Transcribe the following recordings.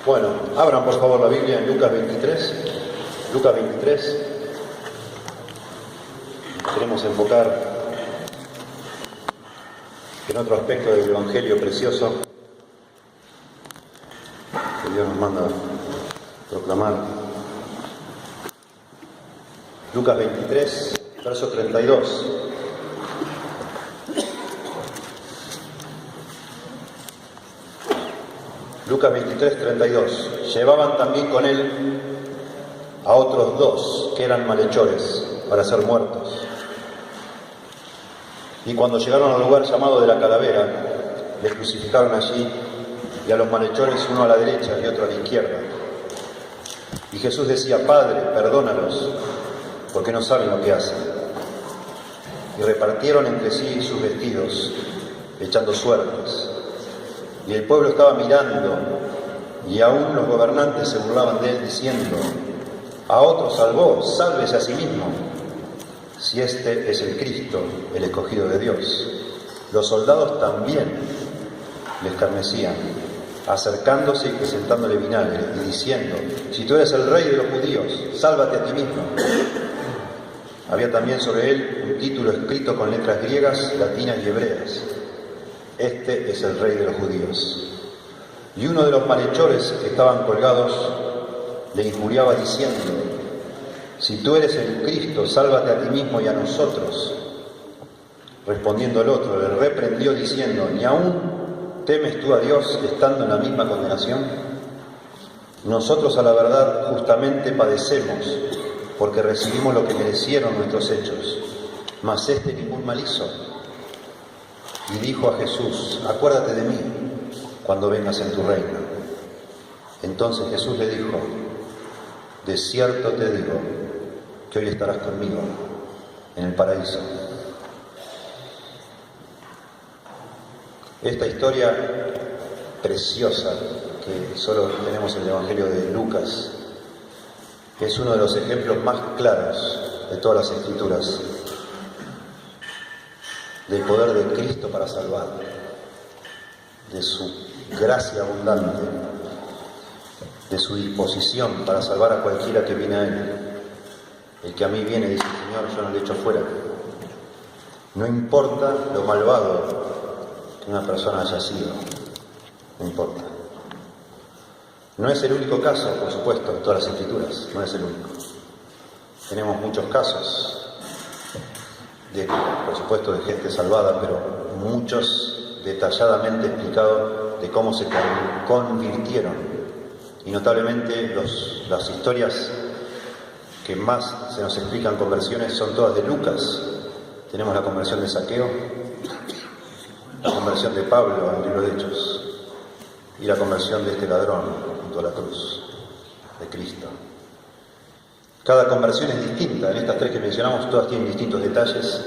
Bueno, abran por favor la Biblia en Lucas 23. Lucas 23. Queremos enfocar en otro aspecto del Evangelio precioso que Dios nos manda proclamar. Lucas 23, verso 32. Lucas 23, 32. Llevaban también con él a otros dos que eran malhechores para ser muertos. Y cuando llegaron al lugar llamado de la Calavera, le crucificaron allí, y a los malhechores uno a la derecha y otro a la izquierda. Y Jesús decía: Padre, perdónalos, porque no saben lo que hacen. Y repartieron entre sí sus vestidos, echando suertes. Y el pueblo estaba mirando, y aún los gobernantes se burlaban de él, diciendo: a otro salvó, sálvese a sí mismo, si este es el Cristo, el escogido de Dios. Los soldados también le escarnecían, acercándose y presentándole vinagre, y diciendo: si tú eres el rey de los judíos, sálvate a ti mismo. Había también sobre él un título escrito con letras griegas, latinas y hebreas: este es el rey de los judíos. Y uno de los malhechores que estaban colgados le injuriaba diciendo: si tú eres el Cristo, sálvate a ti mismo y a nosotros. Respondiendo el otro, le reprendió diciendo: ¿ni aún temes tú a Dios estando en la misma condenación? Nosotros a la verdad justamente padecemos, porque recibimos lo que merecieron nuestros hechos, mas este ningún mal hizo. Y dijo a Jesús: acuérdate de mí cuando vengas en tu reino. Entonces Jesús le dijo: de cierto te digo que hoy estarás conmigo en el paraíso. Esta historia preciosa que solo tenemos en el Evangelio de Lucas es uno de los ejemplos más claros de todas las Escrituras del poder de Cristo para salvar, de su gracia abundante, de su disposición para salvar a cualquiera que viene a Él. El que a mí viene, dice el Señor, yo no le echo fuera. No importa lo malvado que una persona haya sido, no importa. No es el único caso, por supuesto, en todas las Escrituras, no es el único. Tenemos muchos casos por supuesto, de gente salvada, pero muchos detalladamente explicados de cómo se convirtieron. Y notablemente las historias que más se nos explican conversiones son todas de Lucas. Tenemos la conversión de Zaqueo, la conversión de Pablo en el libro de Hechos, y la conversión de este ladrón junto a la cruz de Cristo. Cada conversión es distinta. En estas tres que mencionamos, todas tienen distintos detalles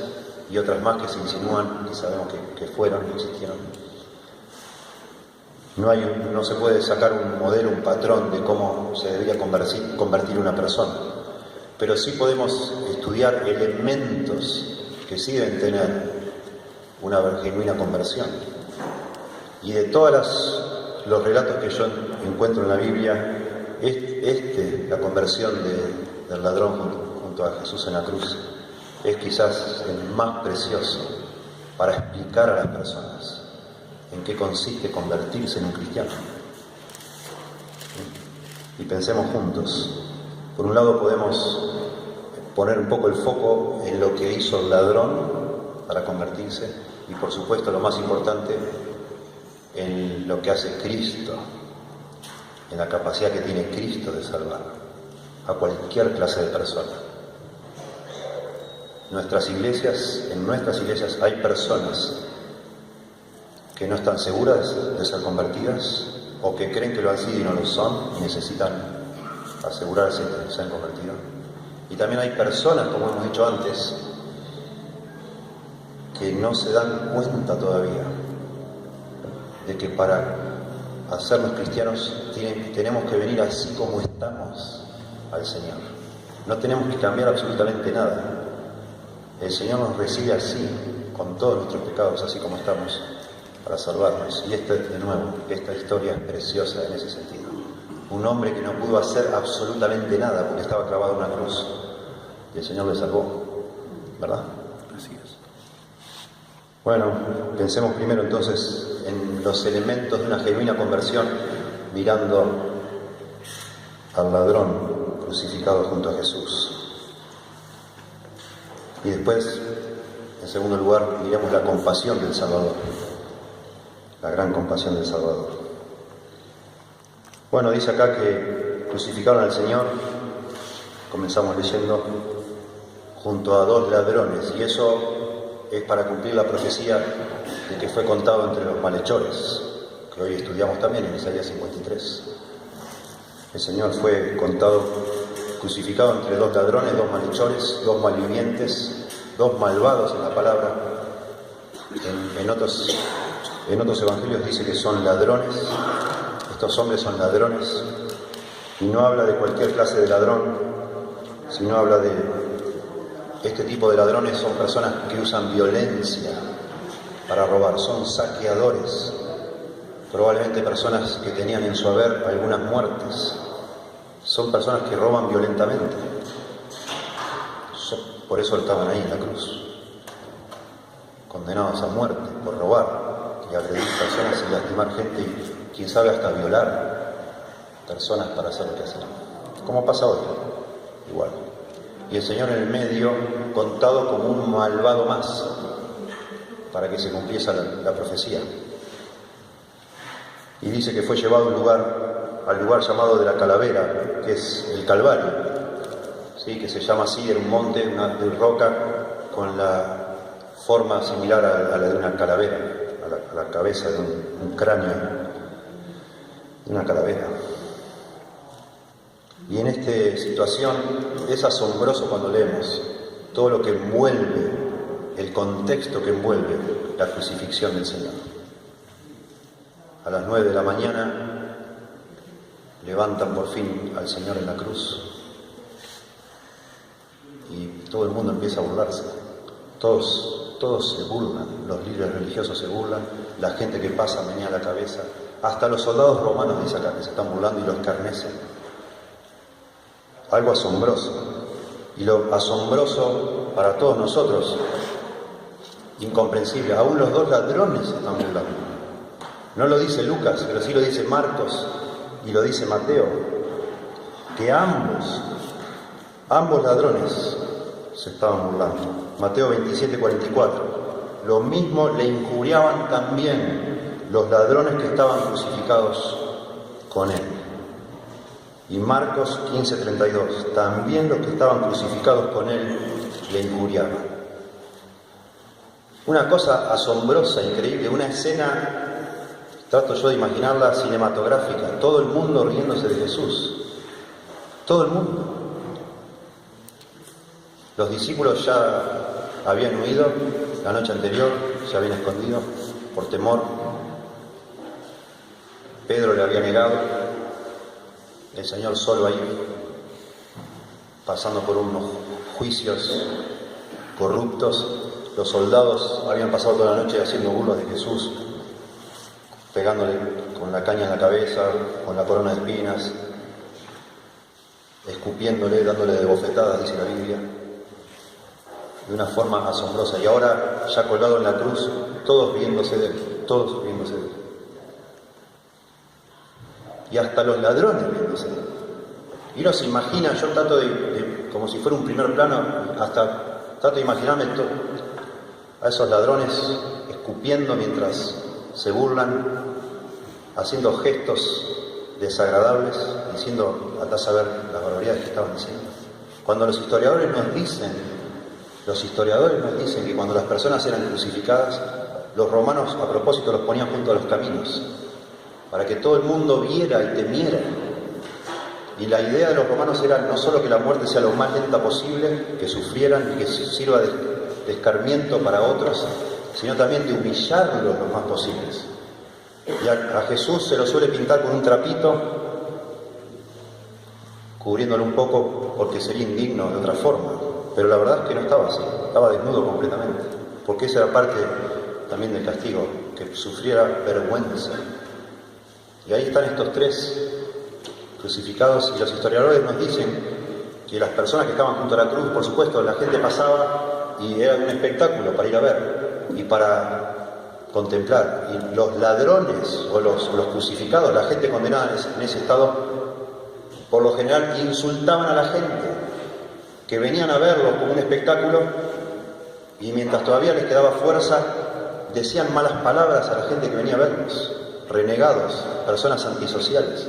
y otras más que se insinúan, que sabemos que fueron, que existieron. No se puede sacar un modelo, un patrón de cómo se debería convertir una persona, pero sí podemos estudiar elementos que sí deben tener una genuina conversión. Y de todos los relatos que yo encuentro en la Biblia, la conversión del ladrón junto a Jesús en la cruz es quizás el más precioso para explicar a las personas en qué consiste convertirse en un cristiano. Y pensemos juntos. Por un lado podemos poner un poco el foco en lo que hizo el ladrón para convertirse, y por supuesto lo más importante, en lo que hace Cristo, en la capacidad que tiene Cristo de salvar a cualquier clase de persona. En nuestras iglesias hay personas que no están seguras de ser convertidas, o que creen que lo han sido y no lo son, y necesitan asegurarse de que se han convertido. Y también hay personas, como hemos dicho antes, que no se dan cuenta todavía de que para hacernos cristianos tenemos que venir así como estamos al Señor. No tenemos que cambiar absolutamente nada. El Señor nos recibe así, con todos nuestros pecados, así como estamos, para salvarnos. Y de nuevo, esta historia es preciosa en ese sentido. un hombre que no pudo hacer absolutamente nada porque estaba clavado en una cruz. Y el Señor le salvó, ¿verdad? Así es. Bueno, pensemos primero entonces en los elementos de una genuina conversión, mirando al ladrón crucificado junto a Jesús. Y después, en segundo lugar, miremos la compasión del Salvador, la gran compasión del Salvador. Bueno, dice acá que crucificaron al Señor, comenzamos leyendo, junto a dos ladrones, y eso es para cumplir la profecía de que fue contado entre los malhechores, que hoy estudiamos también en Isaías 53. El Señor fue contado, crucificado entre dos ladrones, dos malhechores, dos malvivientes, dos malvados en la palabra. En otros evangelios dice que son ladrones, estos hombres son ladrones, y no habla de cualquier clase de ladrón, sino habla de este tipo de ladrones. Son personas que usan violencia para robar, son saqueadores, probablemente personas que tenían en su haber algunas muertes, son personas que roban violentamente, por eso estaban ahí en la cruz, condenados a muerte por robar y agredir personas y lastimar gente y quién sabe hasta violar personas para hacer lo que hacen, como pasa hoy, igual. Y el Señor en el medio, contado como un malvado más, para que se cumpliese la profecía. Y dice que fue llevado al lugar llamado de la Calavera, que es el Calvario, ¿sí? Que se llama así, era un monte, de roca, con la forma similar a la de una calavera, a la cabeza de un cráneo de una calavera. Y en esta situación es asombroso cuando leemos todo lo que envuelve, el contexto que envuelve la crucifixión del Señor. A las 9 de la mañana levantan por fin al Señor en la cruz y todo el mundo empieza a burlarse. Todos se burlan, los líderes religiosos se burlan, la gente que pasa menea la cabeza, hasta los soldados romanos, dice acá, que se están burlando y lo escarnecen. Algo asombroso, y lo asombroso para todos nosotros, incomprensible. Aún los dos ladrones se están burlando. No lo dice Lucas, pero sí lo dice Marcos y lo dice Mateo, que ambos ladrones se estaban burlando. Mateo 27:44. Lo mismo le injuriaban también los ladrones que estaban crucificados con él. Y Marcos 15:32, también los que estaban crucificados con él le injuriaban. Una cosa asombrosa, increíble, una escena, trato yo de imaginarla cinematográfica, todo el mundo riéndose de Jesús, todo el mundo. Los discípulos ya habían huido la noche anterior, se habían escondido por temor. Pedro le había negado. El Señor solo ahí, pasando por unos juicios corruptos. Los soldados habían pasado toda la noche haciendo burlas de Jesús, pegándole con la caña en la cabeza, con la corona de espinas, escupiéndole, dándole de bofetadas, dice la Biblia, de una forma asombrosa. Y ahora, ya colgado en la cruz, todos riéndose de él, todos riéndose de él. Y hasta los ladrones riéndose de él. Y uno se imagina, yo trato de como si fuera un primer plano, hasta trato de imaginarme a esos ladrones escupiendo mientras se burlan, haciendo gestos desagradables, diciendo hasta saber las barbaridades que estaban diciendo. Cuando los historiadores nos dicen que cuando las personas eran crucificadas, los romanos a propósito los ponían junto a los caminos, para que todo el mundo viera y temiera. Y la idea de los romanos era no solo que la muerte sea lo más lenta posible, que sufrieran y que sirva de escarmiento para otros, sino también de humillarlos lo más posibles. Y a Jesús se lo suele pintar con un trapito, cubriéndolo un poco porque sería indigno de otra forma. Pero la verdad es que no estaba así, estaba desnudo completamente, porque esa era parte también del castigo, que sufriera vergüenza. Y ahí están estos tres crucificados, y los historiadores nos dicen que las personas que estaban junto a la cruz, por supuesto, la gente pasaba y era un espectáculo para ir a ver y para contemplar. Y los ladrones o los crucificados, la gente condenada en ese estado, por lo general insultaban a la gente que venían a verlo como un espectáculo, y mientras todavía les quedaba fuerza, decían malas palabras a la gente que venía a verlos, renegados, personas antisociales.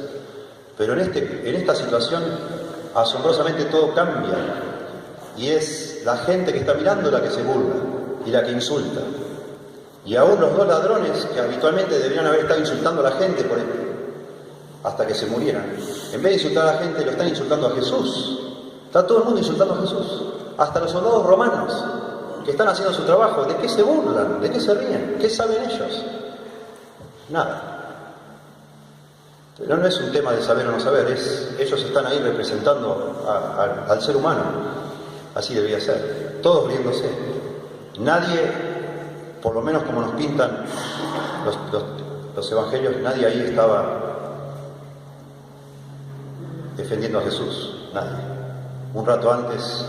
Pero en esta situación, asombrosamente todo cambia, y es la gente que está mirando la que se burla y la que insulta. Y aún los dos ladrones, que habitualmente deberían haber estado insultando a la gente hasta que se murieran, en vez de insultar a la gente, lo están insultando a Jesús. Está todo el mundo insultando a Jesús, hasta los soldados romanos que están haciendo su trabajo. ¿De qué se burlan? ¿De qué se ríen? ¿Qué saben ellos? Nada. Pero no es un tema de saber o no saber, ellos están ahí representando al ser humano. Así debía ser, todos riéndose. Nadie, por lo menos como nos pintan los evangelios, nadie ahí estaba defendiendo a Jesús, nadie. Un rato antes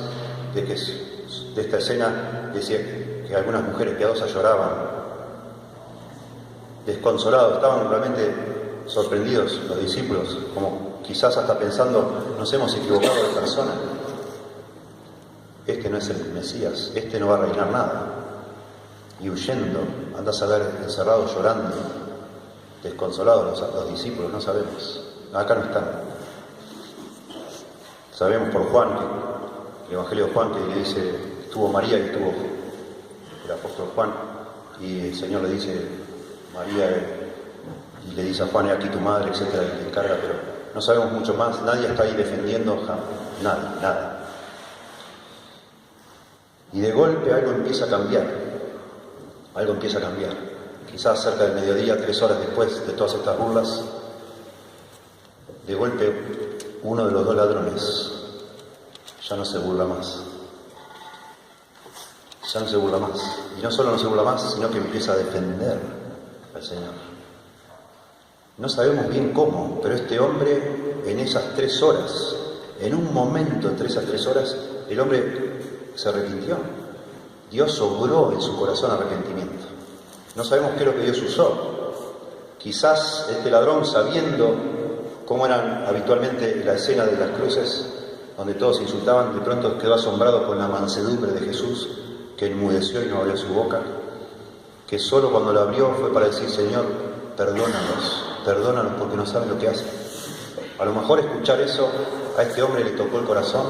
de esta escena, decía que algunas mujeres piadosas lloraban, desconsolados, estaban realmente sorprendidos los discípulos, como quizás hasta pensando, nos hemos equivocado de persona. Este no es el Mesías, este no va a reinar nada. Y huyendo, andás a ver, encerrados, llorando, desconsolados los discípulos, no sabemos. Acá no están. Sabemos por Juan, el Evangelio de Juan, que le dice, estuvo María y estuvo el apóstol Juan, y el Señor le dice, María, y le dice a Juan, aquí tu madre, etcétera, y le encarga, pero no sabemos mucho más, nadie está ahí defendiendo, nada. Y de golpe algo empieza a cambiar, quizás cerca del mediodía, 3 horas después de todas estas burlas, de golpe uno de los dos ladrones ya no se burla más. Y no solo no se burla más, sino que empieza a defender al Señor. No sabemos bien cómo, pero este hombre, en esas 3 horas, en un momento entre esas 3 horas, el hombre se arrepintió. Dios obró en su corazón arrepentimiento. No sabemos qué es lo que Dios usó. Quizás este ladrón, sabiendo cómo eran habitualmente la escena de las cruces, donde todos insultaban, de pronto quedó asombrado con la mansedumbre de Jesús, que enmudeció y no abrió su boca, que solo cuando la abrió fue para decir, Señor, perdónanos porque no saben lo que hacen. A lo mejor escuchar eso a este hombre le tocó el corazón.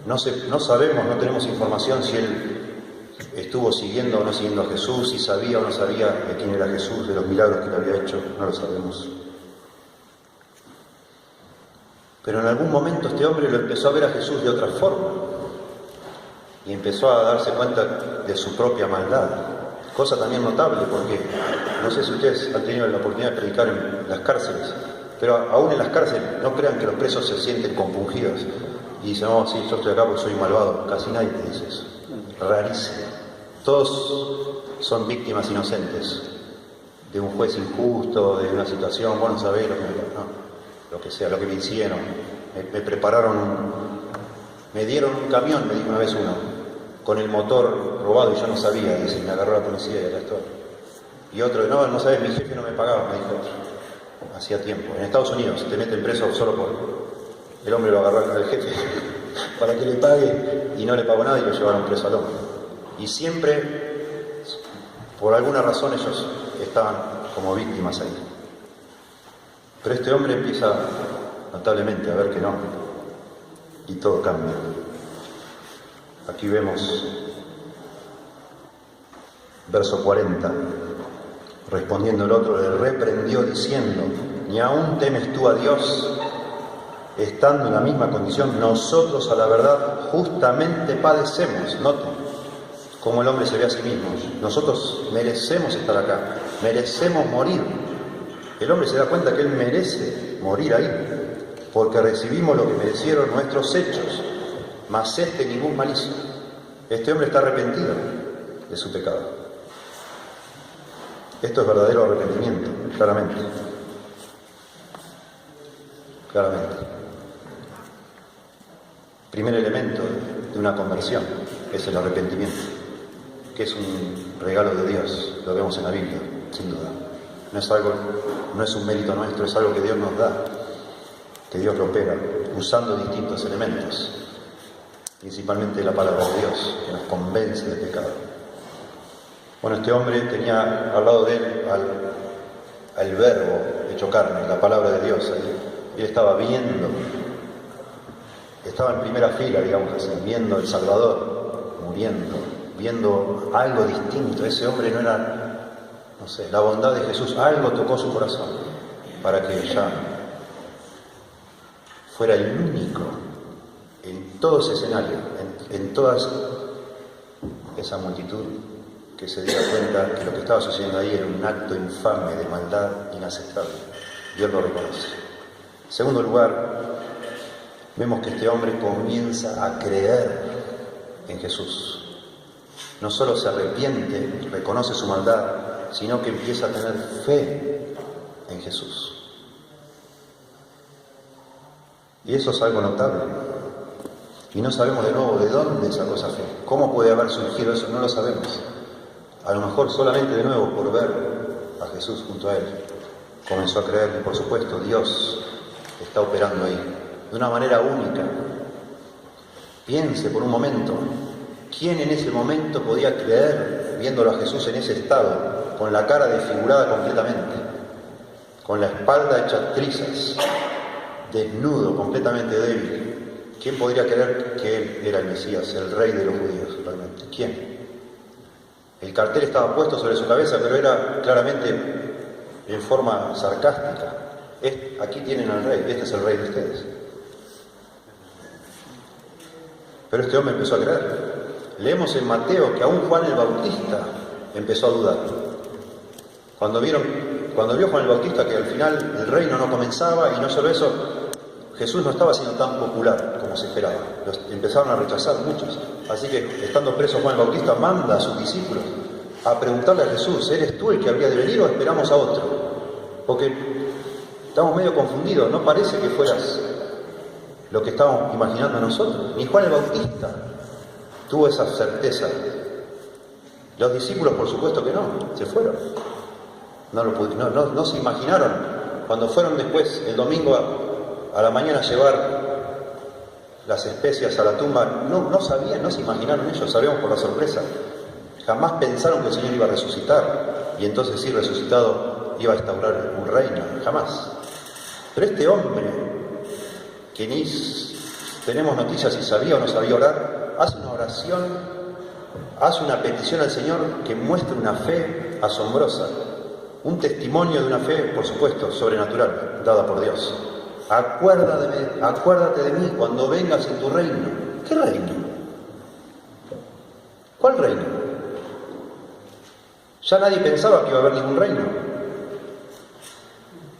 No sabemos, no tenemos información si él estuvo siguiendo o no siguiendo a Jesús, si sabía o no sabía de quién era Jesús, de los milagros que le había hecho, no lo sabemos. Pero en algún momento este hombre lo empezó a ver a Jesús de otra forma y empezó a darse cuenta de su propia maldad. Cosa también notable, porque no sé si ustedes han tenido la oportunidad de predicar en las cárceles, pero aún en las cárceles no crean que los presos se sienten compungidos y dicen, oh, sí, yo estoy acá porque soy malvado. Casi nadie te dice eso. Rarísimo. Todos son víctimas inocentes de un juez injusto, de una situación, bueno, sabés lo que sea, lo que me hicieron. Me prepararon, me dieron un camión, me dijo una vez uno, con el motor robado y yo no sabía, dice, me agarró la policía y acá estoy. Y otro, no sabes, mi jefe no me pagaba, me dijo otro. Hacía tiempo. En Estados Unidos te meten preso solo por... El hombre lo agarró al jefe para que le pague y no le pagó nada y lo llevaron preso al hombre. Y siempre, por alguna razón, ellos estaban como víctimas ahí. Pero este hombre empieza notablemente a ver que no, y todo cambia. Aquí vemos verso 40, respondiendo el otro, le reprendió diciendo, ¿ni aún temes tú a Dios? Estando en la misma condición, nosotros a la verdad justamente padecemos. Noten cómo el hombre se ve a sí mismo. Nosotros merecemos estar acá, merecemos morir. El hombre se da cuenta que él merece morir ahí, porque recibimos lo que merecieron nuestros hechos, mas ningún mal hizo. Este hombre está arrepentido de su pecado. Esto es verdadero arrepentimiento, claramente. claramente. Primer elemento de una conversión es el arrepentimiento, que es un regalo de Dios, lo vemos en la Biblia, sin duda. No es un mérito nuestro, es algo que Dios nos da, que Dios lo opera, usando distintos elementos, principalmente la palabra de Dios, que nos convence del pecado. Bueno, este hombre tenía al lado de él al verbo hecho carne, la palabra de Dios ahí. Él estaba viendo, estaba en primera fila, digamos así, viendo el Salvador, muriendo, viendo algo distinto. Ese hombre no era, no sé, la bondad de Jesús, algo tocó su corazón para que ya fuera el único en todo ese escenario, en toda esa multitud, que se diera cuenta que lo que estaba sucediendo ahí era un acto infame de maldad inaceptable. Dios lo reconoce. En segundo lugar, vemos que este hombre comienza a creer en Jesús. No solo se arrepiente, reconoce su maldad, sino que empieza a tener fe en Jesús. Y eso es algo notable. Y no sabemos de nuevo de dónde sacó esa fe. ¿Cómo puede haber surgido eso? No lo sabemos. A lo mejor solamente de nuevo por ver a Jesús junto a él comenzó a creer, y por supuesto Dios está operando ahí de una manera única. Piense por un momento, ¿quién en ese momento podía creer viéndolo a Jesús en ese estado, con la cara desfigurada completamente, con la espalda hecha trizas, desnudo, completamente débil? ¿Quién podría creer que él era el Mesías, el rey de los judíos realmente? ¿Quién? El cartel estaba puesto sobre su cabeza, pero era claramente en forma sarcástica. Aquí tienen al rey, este es el rey de ustedes. Pero este hombre empezó a creer. Leemos en Mateo que aún Juan el Bautista empezó a dudar. Cuando vio Juan el Bautista que al final el reino no comenzaba, y no solo eso, Jesús no estaba siendo tan popular como se esperaba. Los empezaron a rechazar muchos. Así que, estando preso Juan el Bautista, manda a sus discípulos a preguntarle a Jesús: ¿eres tú el que habría de venir o esperamos a otro? Porque estamos medio confundidos, no parece que fueras lo que estábamos imaginando nosotros. Ni Juan el Bautista tuvo esa certeza. Los discípulos, por supuesto que no, se fueron. No se imaginaron. Cuando fueron después, el domingo a la mañana, a llevar las especias a la tumba, no sabían, no se imaginaron ellos, sabíamos por la sorpresa. Jamás pensaron que el Señor iba a resucitar, y entonces sí, resucitado, iba a instaurar un reino, jamás. Pero este hombre, que ni tenemos noticias si sabía o no sabía orar, hace una oración, hace una petición al Señor que muestra una fe asombrosa, un testimonio de una fe, por supuesto, sobrenatural, dada por Dios. Acuérdate de mí cuando vengas en tu reino. ¿Qué reino? ¿Cuál reino? Ya nadie pensaba que iba a haber ningún reino.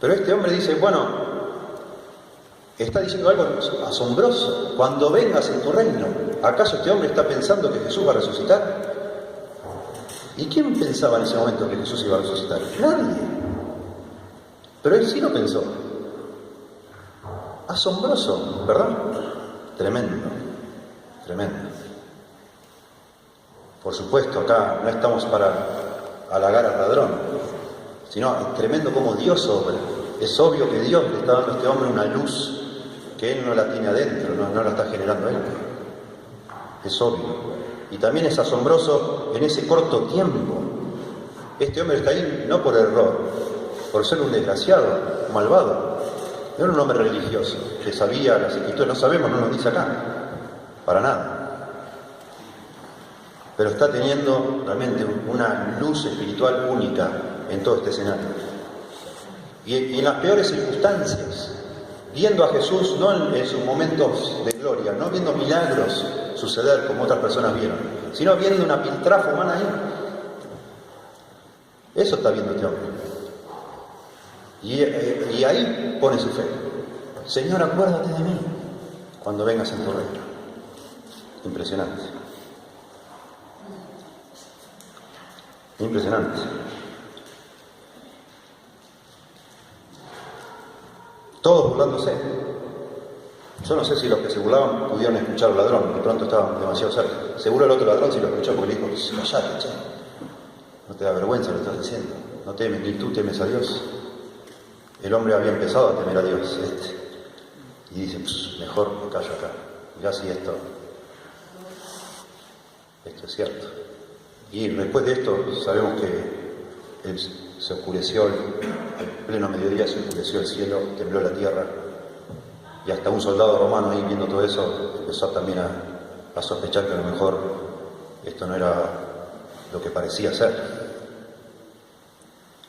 Pero este hombre dice, bueno, está diciendo algo asombroso. Cuando vengas en tu reino. ¿Acaso este hombre está pensando que Jesús va a resucitar? ¿Y quién pensaba en ese momento que Jesús iba a resucitar? Nadie. Pero él sí lo pensó. Asombroso, ¿verdad? Tremendo, tremendo. Por supuesto, acá no estamos para halagar al ladrón, sino es tremendo cómo Dios obra. Es obvio que Dios le está dando a este hombre una luz que él no la tiene adentro, no la está generando él. Es obvio. Y también es asombroso en ese corto tiempo. Este hombre está ahí no por error, por ser un desgraciado, un malvado. No era un hombre religioso, que sabía las escrituras, no sabemos, no nos dice acá, para nada. Pero está teniendo realmente una luz espiritual única en todo este escenario. Y en las peores circunstancias, viendo a Jesús no en sus momentos de gloria, no viendo milagros suceder como otras personas vieron, sino viendo una piltrafa humana ahí. Eso está viendo este hombre. Y ahí pone su fe. Señor, acuérdate de mí cuando vengas en tu reino. Impresionante. Impresionante. Todos burlándose. Yo no sé si los que se burlaban pudieron escuchar al ladrón, de pronto estaban demasiado cerca. Seguro el otro ladrón sí lo escuchó porque le dijo, callate, che. No te da vergüenza lo que estás diciendo. No temes ni tú temes a Dios. El hombre había empezado a temer a Dios, y dice, mejor me callo acá. Mirá si esto es cierto. Y después de esto sabemos que se oscureció, al pleno mediodía se oscureció el cielo, tembló la tierra, y hasta un soldado romano ahí viendo todo eso empezó también a sospechar que a lo mejor esto no era lo que parecía ser.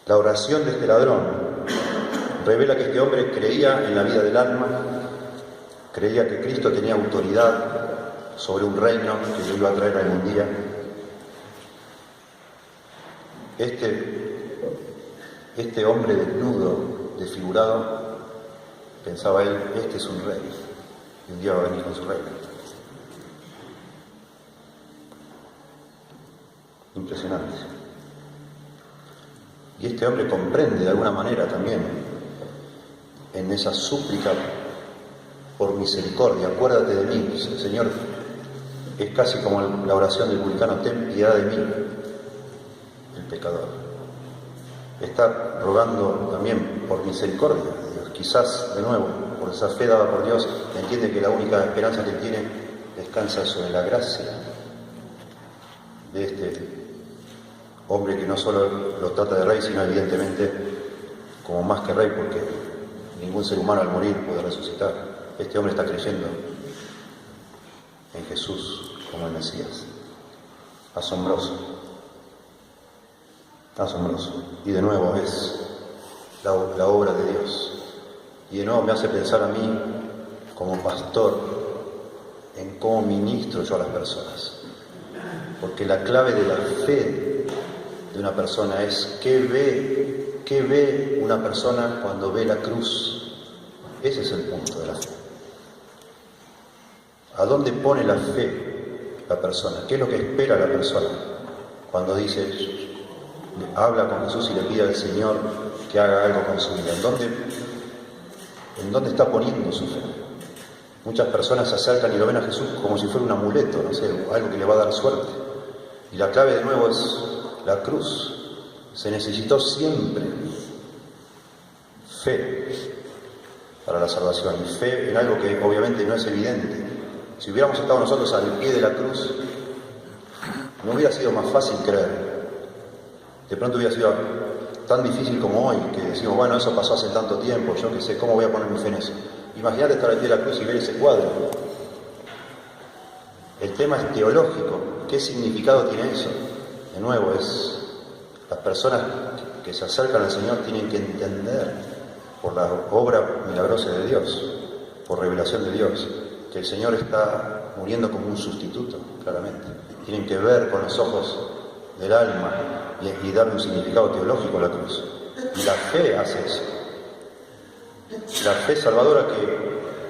La oración de este ladrón revela que este hombre creía en la vida del alma, creía que Cristo tenía autoridad sobre un reino que lo iba a traer algún día. Este hombre desnudo, desfigurado, pensaba él, este es un rey, y un día va a venir con su reino. Impresionante. Y este hombre comprende de alguna manera también en esa súplica por misericordia, acuérdate de mí, Señor, es casi como la oración del publicano, ten piedad de mí, el pecador. Está rogando también por misericordia de Dios, quizás de nuevo, por esa fe dada por Dios, entiende que la única esperanza que tiene descansa sobre la gracia de este hombre que no solo lo trata de rey, sino evidentemente como más que rey, porque ningún ser humano al morir puede resucitar. Este hombre está creyendo en Jesús como el Mesías. Asombroso. Asombroso. Y de nuevo es la obra de Dios. Y de nuevo me hace pensar a mí, como pastor, en cómo ministro yo a las personas. Porque la clave de la fe de una persona es qué ve una persona cuando ve la cruz. Ese es el punto de la fe. ¿A dónde pone la fe la persona? ¿Qué es lo que espera la persona cuando dice, habla con Jesús y le pide al Señor que haga algo con su vida? ¿En dónde está poniendo su fe? Muchas personas se acercan y lo ven a Jesús como si fuera un amuleto, no sé, algo que le va a dar suerte. Y la clave de nuevo es la cruz. Se necesitó siempre fe para la salvación, y fe en algo que obviamente no es evidente. Si hubiéramos estado nosotros al pie de la cruz, no hubiera sido más fácil creer. De pronto hubiera sido tan difícil como hoy, que decimos, bueno, eso pasó hace tanto tiempo, yo qué sé, ¿cómo voy a poner mi fe en eso? Imagínate estar al pie de la cruz y ver ese cuadro. El tema es teológico. ¿Qué significado tiene eso? De nuevo, las personas que se acercan al Señor tienen que entender, por la obra milagrosa de Dios, por revelación de Dios, que el Señor está muriendo como un sustituto, claramente. Tienen que ver con los ojos del alma y darle un significado teológico a la cruz. Y la fe hace eso. La fe salvadora,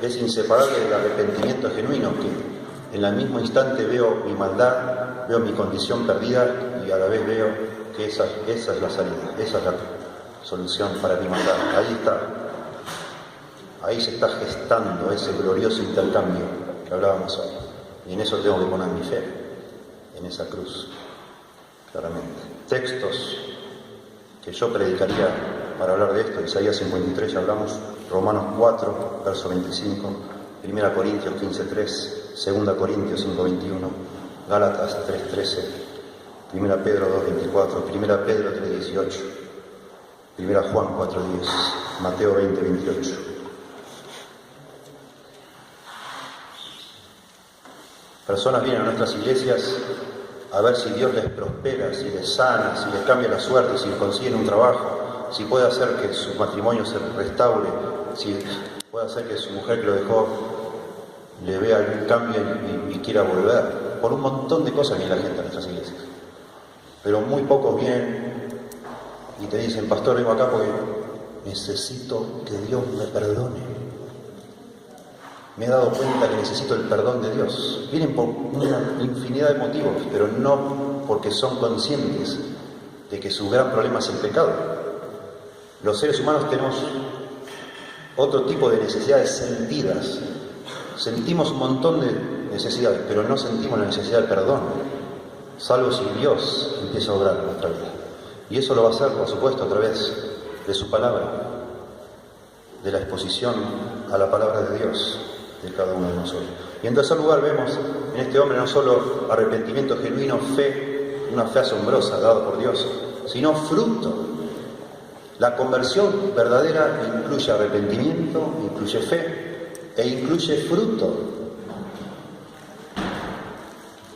que es inseparable del arrepentimiento genuino, que en el mismo instante veo mi maldad, veo mi condición perdida y a la vez veo que esa es la salida, esa es la solución para mi maldad. Ahí se está gestando ese glorioso intercambio que hablábamos hoy. Y en eso tengo que poner mi fe, en esa cruz, claramente. Textos que yo predicaría para hablar de esto: Isaías 53, ya hablamos, Romanos 4, verso 25, 1 Corintios 15:3, 2 Corintios 5:21, Gálatas 3:13, 1 Pedro 2:24, 1 Pedro 3:18, 1 Juan 4:10, Mateo 20:28. Personas vienen a nuestras iglesias a ver si Dios les prospera, si les sana, si les cambia la suerte, si consiguen un trabajo, si puede hacer que su matrimonio se restaure, si puede hacer que su mujer que lo dejó le vea algún cambio y quiera volver. Por un montón de cosas viene la gente a nuestras iglesias. Pero muy pocos vienen y te dicen, pastor, vengo acá porque necesito que Dios me perdone. Me he dado cuenta que necesito el perdón de Dios. Vienen por una infinidad de motivos, pero no porque son conscientes de que su gran problema es el pecado. Los seres humanos tenemos otro tipo de necesidades sentidas Sentimos un montón de necesidades, pero no sentimos la necesidad de perdón, salvo si Dios empieza a obrar en nuestra vida. Y eso lo va a hacer, por supuesto, a través de su palabra, de la exposición a la palabra de Dios de cada uno de nosotros. Y en tercer lugar vemos en este hombre no solo arrepentimiento genuino, fe, una fe asombrosa dada por Dios, sino fruto. La conversión verdadera incluye arrepentimiento, incluye fe e incluye fruto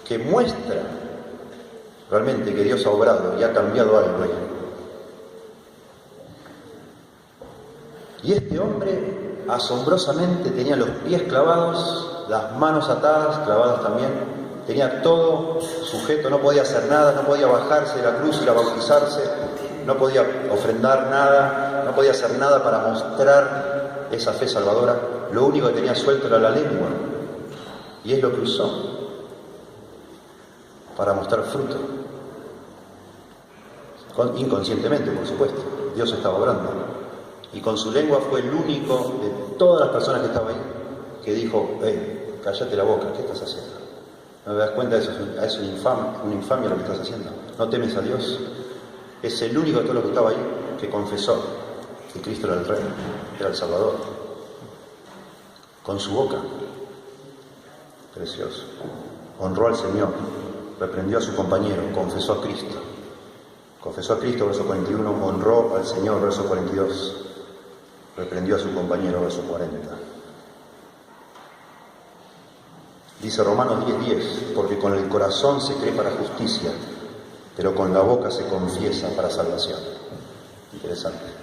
que muestra realmente que Dios ha obrado y ha cambiado algo ahí. Y este hombre asombrosamente tenía los pies clavados, las manos atadas, clavadas también, tenía todo sujeto, no podía hacer nada, no podía bajarse de la cruz y ir a bautizarse, no podía ofrendar nada, no podía hacer nada para mostrar esa fe salvadora. Lo único que tenía suelto era la lengua, y es lo que usó para mostrar fruto. Inconscientemente, por supuesto, Dios estaba obrando. Y con su lengua fue el único de todas las personas que estaban ahí que dijo: cállate la boca, ¿qué estás haciendo? ¿No te das cuenta? Eso es una infamia lo que estás haciendo. ¿No temes a Dios? Es el único de todos los que estaba ahí que confesó que Cristo era el Rey, era el Salvador. Con su boca. Precioso. Honró al Señor, reprendió a su compañero, confesó a Cristo. Confesó a Cristo, verso 41, honró al Señor, verso 42. Reprendió a su compañero, verso 40. Dice Romanos 10:10, porque con el corazón se cree para justicia, pero con la boca se confiesa para salvación. Interesante.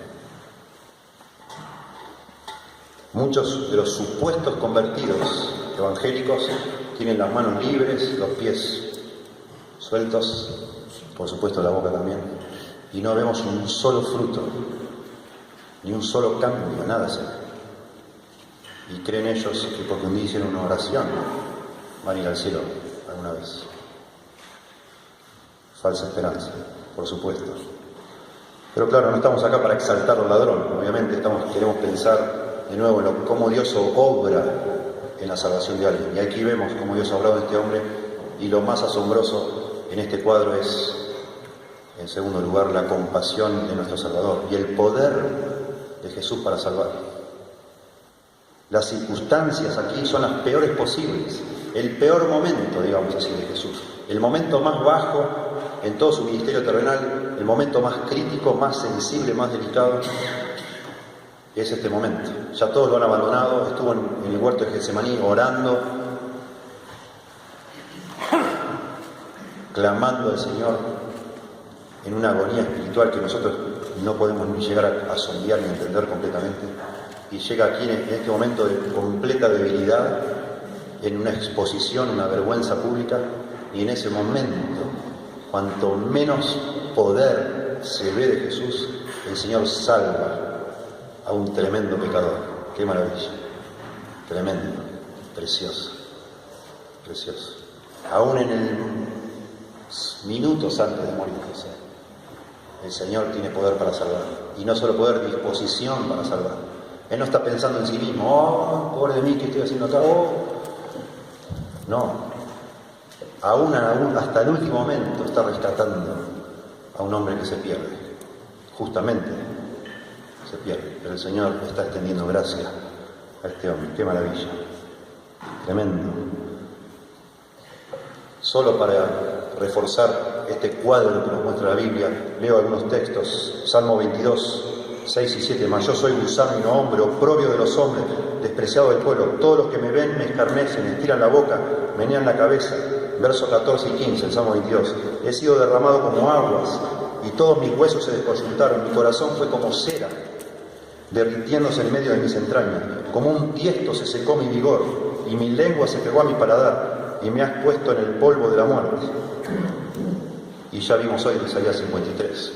Muchos de los supuestos convertidos evangélicos tienen las manos libres, los pies sueltos, por supuesto la boca también, y no vemos un solo fruto, ni un solo cambio, nada se ve. Y creen ellos que porque un día hicieron una oración van a ir al cielo alguna vez. Falsa esperanza, por supuesto. Pero claro, no estamos acá para exaltar al ladrón, obviamente queremos pensar de nuevo en cómo Dios obra en la salvación de alguien. Y aquí vemos cómo Dios ha obrado en este hombre, y lo más asombroso en este cuadro es, en segundo lugar, la compasión de nuestro Salvador y el poder de Jesús para salvar. Las circunstancias aquí son las peores posibles, el peor momento, digamos así, de Jesús, el momento más bajo en todo su ministerio terrenal, el momento más crítico, más sensible, más delicado, es este momento. Ya todos lo han abandonado, estuvo en el huerto de Getsemaní orando, clamando al Señor en una agonía espiritual que nosotros no podemos ni llegar a sondear ni entender completamente, y llega aquí en este momento de completa debilidad, en una exposición, una vergüenza pública, y en ese momento, cuanto menos poder se ve de Jesús, el Señor salva a un tremendo pecador. ¡Qué maravilla! Tremendo, precioso, precioso. Aún en el minutos antes de morir, el Señor tiene poder para salvar, y no solo poder, disposición para salvar. Él no está pensando en sí mismo: oh, pobre de mí, ¿qué estoy haciendo acá? Oh. No, aún hasta el último momento está rescatando a un hombre que se pierde, justamente se pierde, pero el Señor está extendiendo gracia a este hombre. ¡Qué maravilla! Tremendo. Solo para reforzar este cuadro que nos muestra la Biblia, leo algunos textos. Salmo 22, 6 y 7. Mas yo soy gusano y no hombre, oprobio de los hombres, despreciado del pueblo. Todos los que me ven me escarnecen, estiran la boca, menean la cabeza. Versos 14 y 15, el Salmo 22. He sido derramado como aguas, y todos mis huesos se descoyuntaron. Mi corazón fue como cera, derritiéndose en medio de mis entrañas. Como un tiesto se secó mi vigor, y mi lengua se pegó a mi paladar, y me has puesto en el polvo de la muerte. Y ya vimos hoy Isaías 53.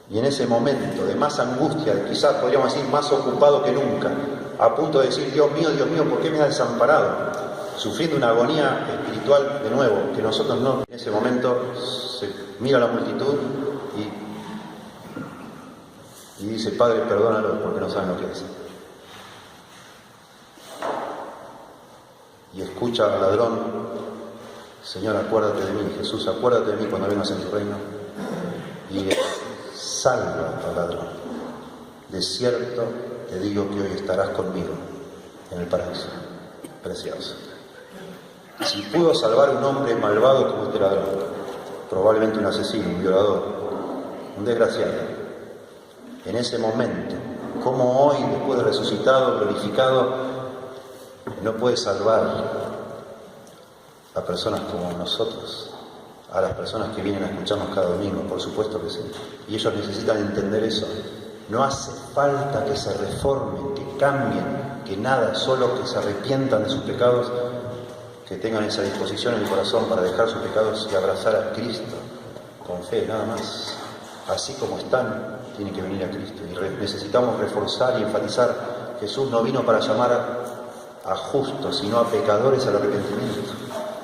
Y en ese momento de más angustia, quizás podríamos decir más ocupado que nunca, a punto de decir: Dios mío, ¿por qué me has desamparado? Sufriendo una agonía espiritual de nuevo, que nosotros no. En ese momento se mira a la multitud y dice: Padre, perdónalos porque no saben lo que hacen. y escucha al ladrón: Señor, acuérdate de mí, Jesús, acuérdate de mí cuando vengas en tu reino, y salva al ladrón. De cierto te digo que hoy estarás conmigo en el paraíso. Precioso. Si pudo salvar a un hombre malvado como este ladrón, probablemente un asesino, un violador, un desgraciado, en ese momento, ¿cómo hoy, después de resucitado, glorificado, no puede salvar a personas como nosotros, a las personas que vienen a escucharnos cada domingo? Por supuesto que sí. Y ellos necesitan entender eso. No hace falta que se reformen, que cambien, que nada, solo que se arrepientan de sus pecados, que tengan esa disposición en el corazón para dejar sus pecados y abrazar a Cristo con fe, nada más. Así como están, tienen que venir a Cristo. Y necesitamos reforzar y enfatizar: Jesús no vino para llamar a justos, sino a pecadores al arrepentimiento.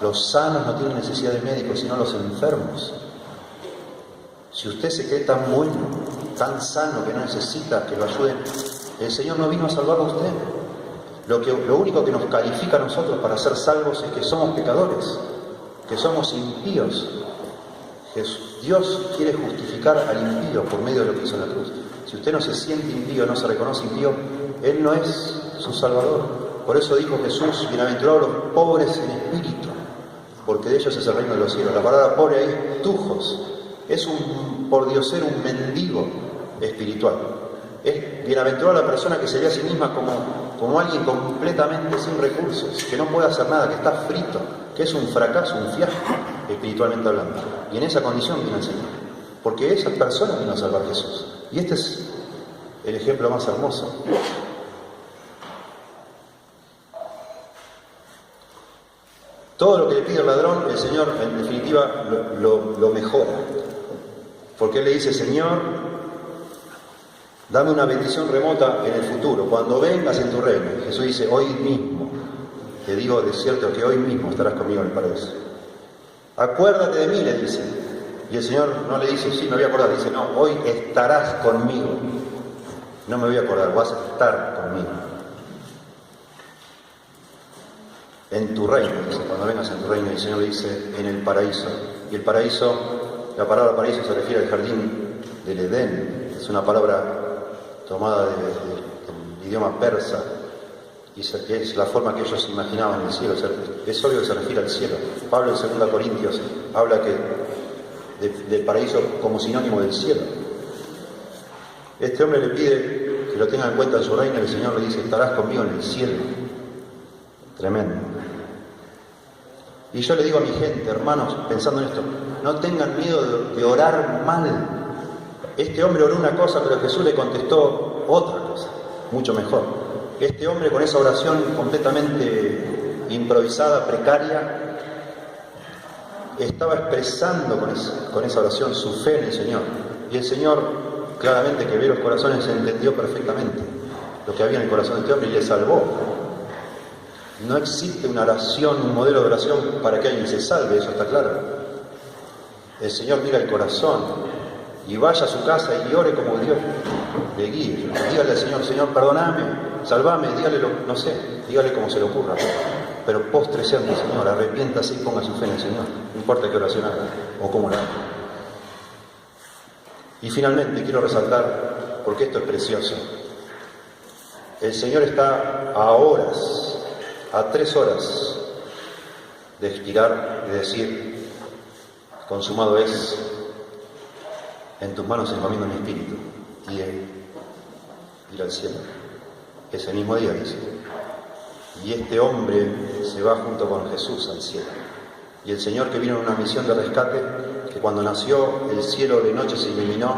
Los sanos no tienen necesidad de médicos, sino los enfermos. Si usted se cree tan bueno, tan sano, que no necesita que lo ayuden, el Señor no vino a salvarlo a usted. Lo único que nos califica a nosotros para ser salvos es que somos pecadores, que somos impíos. Dios quiere justificar al impío por medio de lo que hizo en la cruz. Si usted no se siente impío, no se reconoce impío, Él no es su Salvador. Por eso dijo Jesús: bienaventurados los pobres en espíritu, porque de ellos es el reino de los cielos. La palabra pobre ahí es tujos, es por Dios ser un mendigo espiritual. Es bienaventurada la persona que se ve a sí misma como alguien completamente sin recursos, que no puede hacer nada, que está frito, que es un fracaso, un fiasco, espiritualmente hablando. Y en esa condición vino el Señor, porque esas personas vino a salvar a Jesús. Y este es el ejemplo más hermoso. Todo lo que le pide el ladrón, el Señor en definitiva lo mejora. Porque Él le dice: Señor, dame una bendición remota en el futuro, cuando vengas en tu reino. Y Jesús dice: hoy mismo, te digo de cierto que hoy mismo estarás conmigo en el paraíso. Acuérdate de mí, le dice. Y el Señor no le dice: sí, me voy a acordar. Dice: no, hoy estarás conmigo. No me voy a acordar, vas a estar conmigo. En tu reino, dice, cuando vengas en tu reino. Y el Señor le dice: en el paraíso. Y el paraíso, la palabra paraíso se refiere al jardín del Edén. Es una palabra tomada del idioma persa, y es la forma que ellos imaginaban el cielo. Es obvio que se refiere al cielo. Pablo en 2 Corintios habla del paraíso como sinónimo del cielo. Este hombre le pide que lo tenga en cuenta en su reino, y el Señor le dice: estarás conmigo en el cielo. Tremendo. Y yo le digo a mi gente, hermanos, pensando en esto, no tengan miedo de orar mal. Este hombre oró una cosa, pero Jesús le contestó otra cosa, mucho mejor. Este hombre, con esa oración completamente improvisada, precaria, estaba expresando con esa oración su fe en el Señor. Y el Señor, claramente que ve los corazones, entendió perfectamente lo que había en el corazón de este hombre y le salvó. No existe una oración, un modelo de oración para que alguien se salve, eso está claro. El Señor mira el corazón, y vaya a su casa y ore como Dios le guíe. Dígale al Señor: Señor, perdóname, salvame, dígale como se le ocurra. Pero póstrese ante el Señor, arrepiéntase y ponga su fe en el Señor. No importa qué oración haga o cómo la haga. Y finalmente quiero resaltar, porque esto es precioso, el Señor está a 3 horas de expirar y decir: consumado es, en tus manos encomiendo mi espíritu, y ir al cielo. Ese mismo día, dice. Y este hombre se va junto con Jesús al cielo. Y el Señor, que vino en una misión de rescate, que cuando nació el cielo de noche se iluminó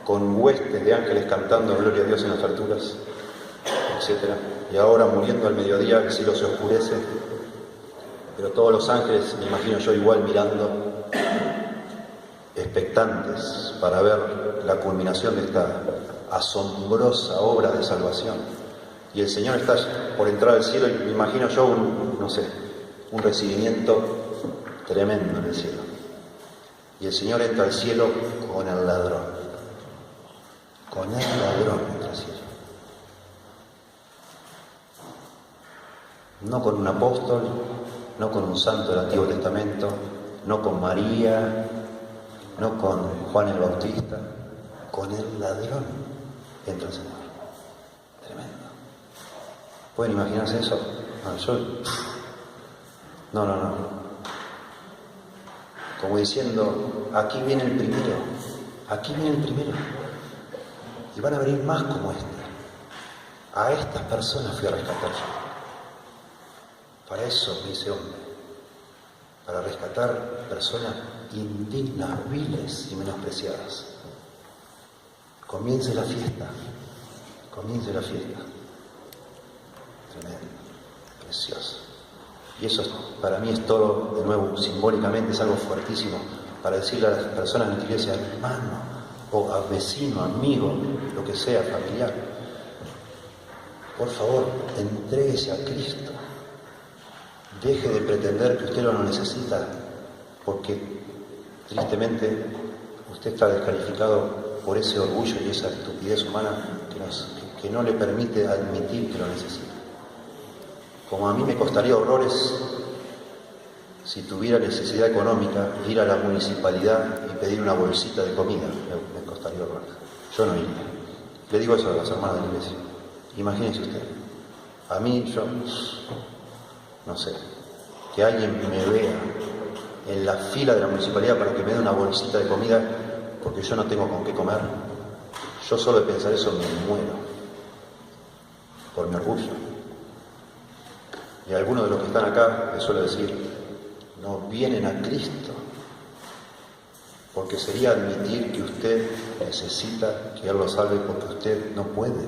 con huestes de ángeles cantando gloria a Dios en las alturas, etc. Y ahora, muriendo al mediodía, el cielo se oscurece, pero todos los ángeles, me imagino yo, igual mirando, expectantes para ver la culminación de esta asombrosa obra de salvación. Y el Señor está por entrar al cielo, y me imagino yo un recibimiento tremendo en el cielo. Y el Señor entra al cielo con el ladrón. Con el ladrón entra al cielo. no con un apóstol, no con un santo del Antiguo Testamento, no con María, no con Juan el Bautista, con el ladrón entra el Señor. Tremendo. ¿Pueden imaginarse eso? No. Como diciendo, aquí viene el primero. Y van a venir más como este. A estas personas fui a rescatar yo. Para eso me hice hombre. Para rescatar personas indignas, viles y menospreciadas. Comience la fiesta. Tremendo, precioso. Y eso para mí es todo, de nuevo, simbólicamente es algo fuertísimo para decirle a las personas en la iglesia, hermano, o a vecino, amigo, lo que sea, familiar, por favor, entréguese a Cristo. Deje de pretender que usted no lo necesita, porque tristemente usted está descalificado por ese orgullo y esa estupidez humana que no le permite admitir que lo necesita. Como a mí me costaría horrores si tuviera necesidad económica ir a la municipalidad y pedir una bolsita de comida, me costaría horrores. Yo no iría. Le digo eso a las hermanas de la iglesia. Imagínense usted. A mí, yo no sé, que alguien me vea en la fila de la municipalidad para que me dé una bolsita de comida porque yo no tengo con qué comer. Yo solo de pensar eso me muero por mi orgullo. Y algunos de los que están acá les suelo decir, no vienen a Cristo, porque sería admitir que usted necesita que Él lo salve porque usted no puede.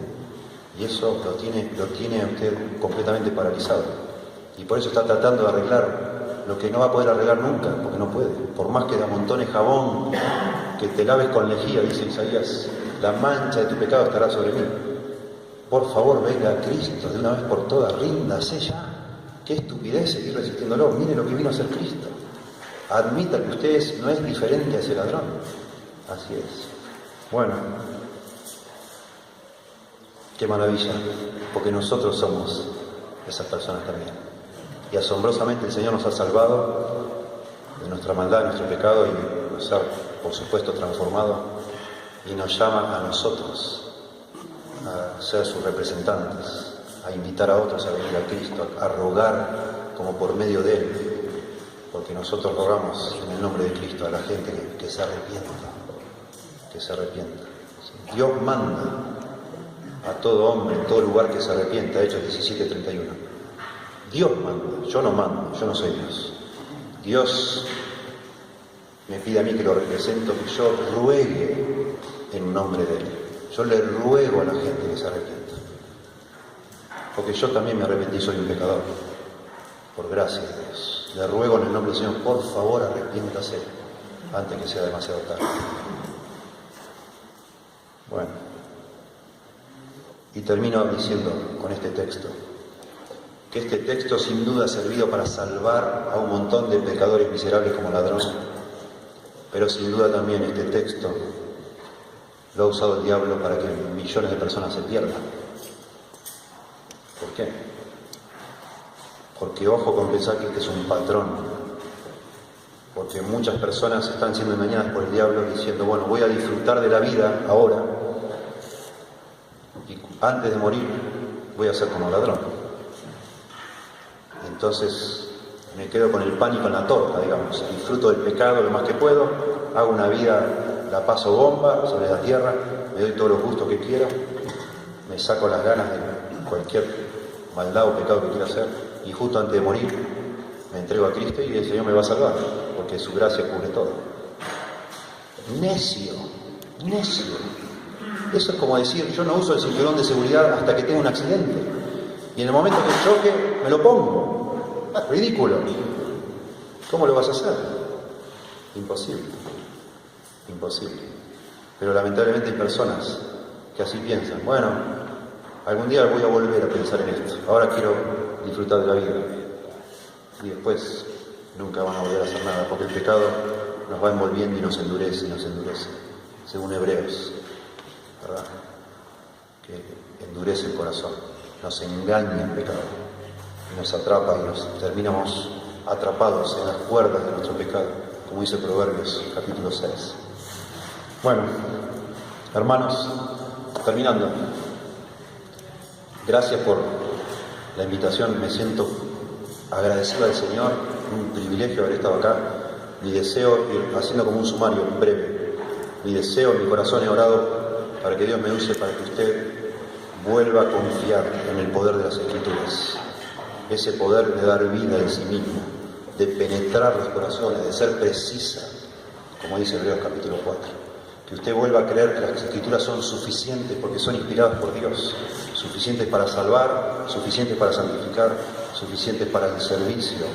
Y eso lo tiene a usted completamente paralizado. Y por eso está tratando de arreglar lo que no va a poder arreglar nunca, porque no puede. Por más que de amontones jabón, que te laves con lejía, dice Isaías, la mancha de tu pecado estará sobre mí. Por favor, venga a Cristo de una vez por todas, ríndase ya. Qué estupidez seguir resistiéndolo. Mire lo que vino a ser Cristo. Admita que usted no es diferente a ese ladrón. Así es. Bueno, qué maravilla, porque nosotros somos esas personas también. Y asombrosamente el Señor nos ha salvado de nuestra maldad, de nuestro pecado, y nos ha, por supuesto, transformado, y nos llama a nosotros a ser sus representantes, a invitar a otros a venir a Cristo, a rogar como por medio de Él, porque nosotros rogamos en el nombre de Cristo a la gente que se arrepienta, Dios manda a todo hombre en todo lugar que se arrepienta, Hechos 17:31. Dios manda, yo no mando, yo no soy Dios. Dios me pide a mí que lo represento, que yo ruegue en nombre de Él. Yo le ruego a la gente que se arrepienta. Porque yo también me arrepentí, soy un pecador, por gracia de Dios. Le ruego en el nombre del Señor, por favor, arrepiéntase antes que sea demasiado tarde. Bueno, y termino diciendo con este texto, que este texto sin duda ha servido para salvar a un montón de pecadores miserables como ladrón, pero sin duda también este texto lo ha usado el diablo para que millones de personas se pierdan. ¿Por qué? Porque ojo con pensar que este es un patrón. Porque muchas personas están siendo engañadas por el diablo diciendo, bueno, voy a disfrutar de la vida ahora y antes de morir voy a ser como ladrón. Entonces me quedo con el pan y con la torta, digamos. Disfruto del pecado lo más que puedo, hago una vida, la paso bomba sobre la tierra, me doy todos los gustos que quiero, me saco las ganas de cualquier maldad o pecado que quiera hacer, y justo antes de morir me entrego a Cristo y el Señor me va a salvar, porque su gracia cubre todo. Necio. Eso es como decir, yo no uso el cinturón de seguridad hasta que tenga un accidente, y en el momento que choque me lo pongo. Ridículo. ¿Cómo lo vas a hacer? Imposible. Pero lamentablemente hay personas que así piensan. Bueno, algún día voy a volver a pensar en esto. Ahora quiero disfrutar de la vida. Y después nunca van a volver a hacer nada, porque el pecado nos va envolviendo y nos endurece. Según Hebreos, ¿verdad? Que endurece el corazón. Nos engaña el pecado. nos atrapa y nos terminamos atrapados en las cuerdas de nuestro pecado, como dice Proverbios capítulo 6. Bueno, hermanos, terminando, gracias por la invitación, me siento agradecido al Señor, un privilegio haber estado acá. Mi deseo, haciendo como un sumario breve, mi deseo, mi corazón he orado para que Dios me use, para que usted vuelva a confiar en el poder de las Escrituras, ese poder de dar vida en sí mismo, de penetrar los corazones, de ser precisa, como dice Hebreos capítulo 4. Que usted vuelva a creer que las Escrituras son suficientes porque son inspiradas por Dios, suficientes para salvar, suficientes para santificar, suficientes para el servicio,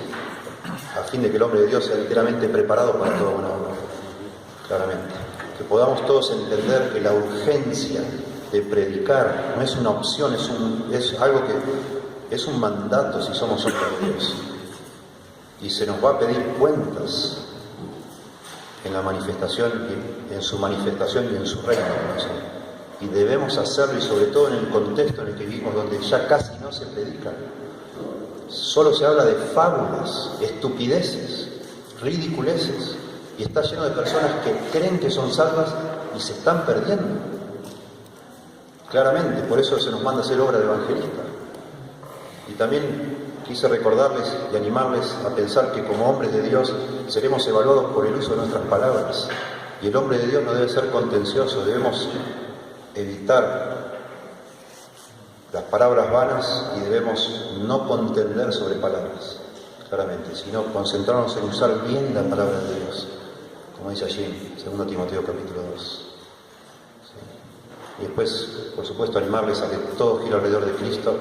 a fin de que el hombre de Dios sea enteramente preparado para toda buena obra. Claramente, que podamos todos entender que la urgencia de predicar no es una opción, es algo que es un mandato si somos hombres de Dios, y se nos va a pedir cuentas en la manifestación, en su manifestación y en su reino, ¿no? Y debemos hacerlo, y sobre todo en el contexto en el que vivimos, donde ya casi no se predica. Solo se habla de fábulas, estupideces, ridiculeces, y está lleno de personas que creen que son salvas y se están perdiendo. Claramente, por eso se nos manda a hacer obra de evangelista. Y también quise recordarles y animarles a pensar que como hombres de Dios seremos evaluados por el uso de nuestras palabras. Y el hombre de Dios no debe ser contencioso, debemos evitar las palabras vanas y debemos no contender sobre palabras, claramente, sino concentrarnos en usar bien la palabra de Dios, como dice allí en 2 Timoteo capítulo 2. ¿Sí? Y después, por supuesto, animarles a que todo gire alrededor de Cristo,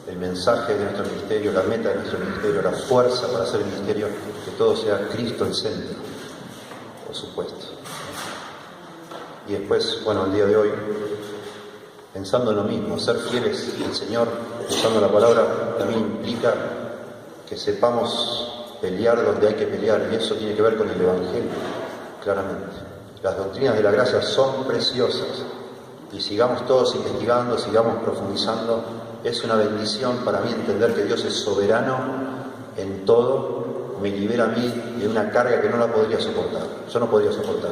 el mensaje de nuestro ministerio, la meta de nuestro ministerio, la fuerza para hacer el ministerio, que todo sea Cristo el centro, por supuesto. Y después, bueno, el día de hoy, pensando en lo mismo, ser fieles al Señor, usando la palabra, también implica que sepamos pelear donde hay que pelear, y eso tiene que ver con el Evangelio, claramente. Las doctrinas de la gracia son preciosas, y sigamos todos investigando, sigamos profundizando. Es una bendición para mí entender que Dios es soberano en todo, me libera a mí de una carga que no la podría soportar. Yo no podría soportar,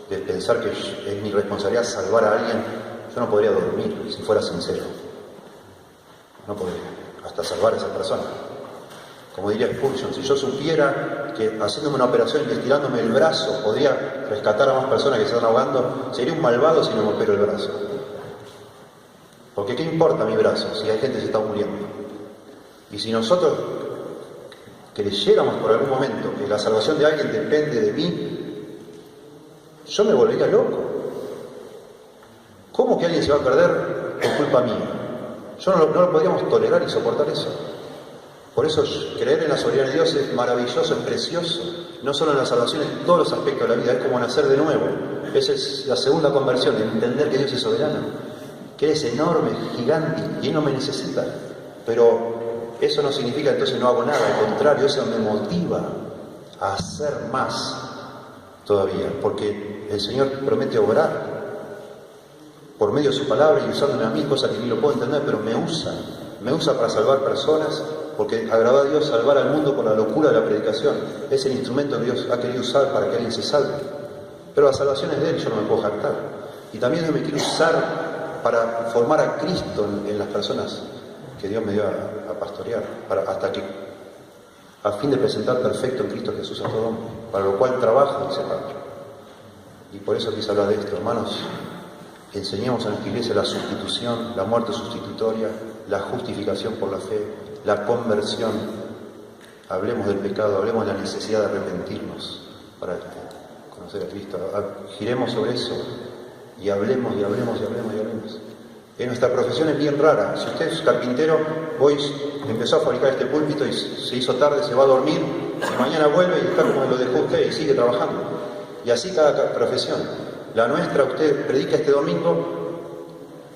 de pensar que es mi responsabilidad salvar a alguien. Yo no podría dormir si fuera sincero. No podría, hasta salvar a esa persona. Como diría Spurgeon, si yo supiera que haciéndome una operación y estirándome el brazo podría rescatar a más personas que se están ahogando, sería un malvado si no me opero el brazo. Porque ¿qué importa mi brazo si hay gente que se está muriendo? Y si nosotros creyéramos por algún momento que la salvación de alguien depende de mí, yo me volvería loco. ¿Cómo que alguien se va a perder por culpa mía? No lo podríamos tolerar y soportar eso. Por eso creer en la soberanía de Dios es maravilloso, es precioso. No solo en la salvación, en todos los aspectos de la vida. Es como nacer de nuevo. Esa es la segunda conversión, entender que Dios es soberano, que Él es enorme, gigante y Él no me necesita. Pero eso no significa que entonces no hago nada. Al contrario, eso me motiva a hacer más todavía. Porque el Señor promete obrar por medio de su palabra y usándome a mí, cosa que ni lo puedo entender, pero me usa para salvar personas, porque agrada a Dios salvar al mundo por la locura de la predicación. Es el instrumento que Dios ha querido usar para que alguien se salve. Pero la salvación es de Él, yo no me puedo jactar. Y también Dios me quiere usar para formar a Cristo en las personas que Dios me dio a pastorear, hasta que, a fin de presentar perfecto en Cristo Jesús a todo hombre, para lo cual trabajo, dice Pablo. Y por eso quise hablar de esto, hermanos. Enseñemos a nuestra iglesia la sustitución, la muerte sustitutoria, la justificación por la fe, la conversión. Hablemos del pecado, hablemos de la necesidad de arrepentirnos para conocer a Cristo. Giremos sobre eso y hablemos y hablemos y hablemos y hablemos. Nuestra profesión es bien rara. Si usted es carpintero, hoy empezó a fabricar este púlpito y se hizo tarde, se va a dormir, y mañana vuelve y está como lo dejó usted y sigue trabajando. Y así cada profesión. La nuestra, usted predica este domingo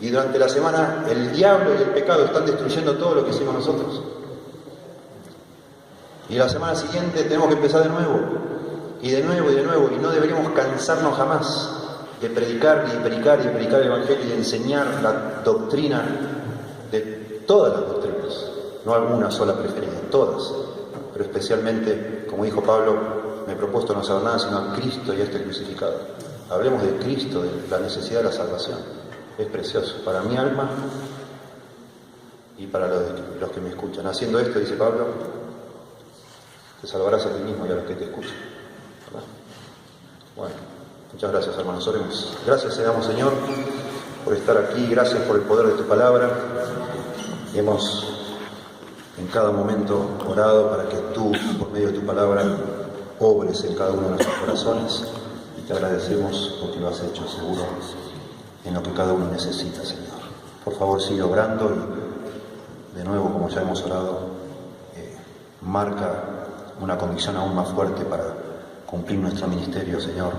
y durante la semana el diablo y el pecado están destruyendo todo lo que hicimos nosotros. Y la semana siguiente tenemos que empezar de nuevo, y de nuevo, y de nuevo, y no deberíamos cansarnos jamás de predicar y de predicar y de predicar el Evangelio y de enseñar la doctrina de todas las doctrinas. no alguna sola preferida, todas, pero especialmente, como dijo Pablo, me he propuesto no saber nada sino a Cristo y a este crucificado. Hablemos de Cristo, de la necesidad de la salvación. Es precioso para mi alma y para los que me escuchan. Haciendo esto, dice Pablo, te salvarás a ti mismo y a los que te escuchan. ¿Verdad? Bueno, muchas gracias, hermanos. Oremos. Gracias te damos, Señor, por estar aquí. Gracias por el poder de tu palabra. Hemos en cada momento orado para que tú, por medio de tu palabra, obres en cada uno de nuestros corazones. Y te agradecemos porque lo has hecho, seguro, en lo que cada uno necesita, Señor. Por favor, sigue obrando y, de nuevo, como ya hemos orado, marca una condición aún más fuerte para cumplir nuestro ministerio, Señor,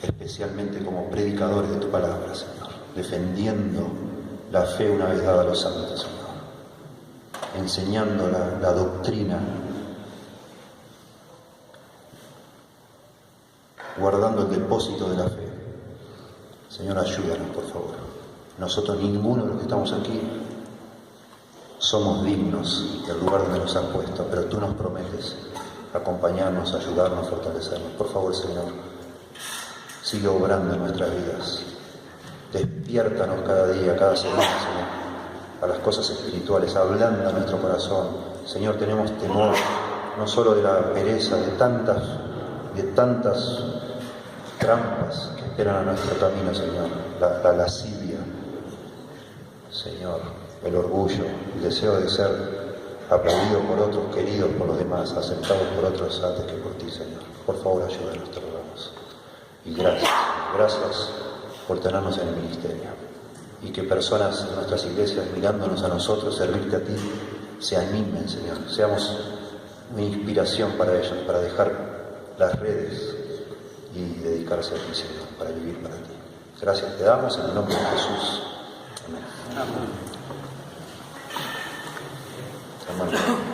especialmente como predicadores de tu palabra, Señor, defendiendo la fe una vez dada a los santos, Señor, enseñando la doctrina, guardando el depósito de la fe. Señor, ayúdanos, por favor. Nosotros, ninguno de los que estamos aquí, somos dignos del lugar donde nos has puesto, pero tú nos prometes acompañarnos, ayudarnos, fortalecernos. Por favor, Señor, sigue obrando en nuestras vidas. Despiértanos cada día, cada semana, Señor, a las cosas espirituales, ablanda nuestro corazón. Señor, tenemos temor, no solo de la pereza, de tantas trampas que esperan a nuestro camino, Señor, la lascivia, Señor, el orgullo, el deseo de ser aplaudidos por otros, queridos por los demás, aceptados por otros antes que por ti, Señor. Por favor, ayúdanos, te rogamos. Y gracias por tenernos en el ministerio. Y que personas en nuestras iglesias, mirándonos a nosotros, servirte a ti, se animen, Señor. Seamos una inspiración para ellos, para dejar las redes y dedicarse a ti, Señor, para vivir para ti. Gracias te damos en el nombre de Jesús. Amén. Amén.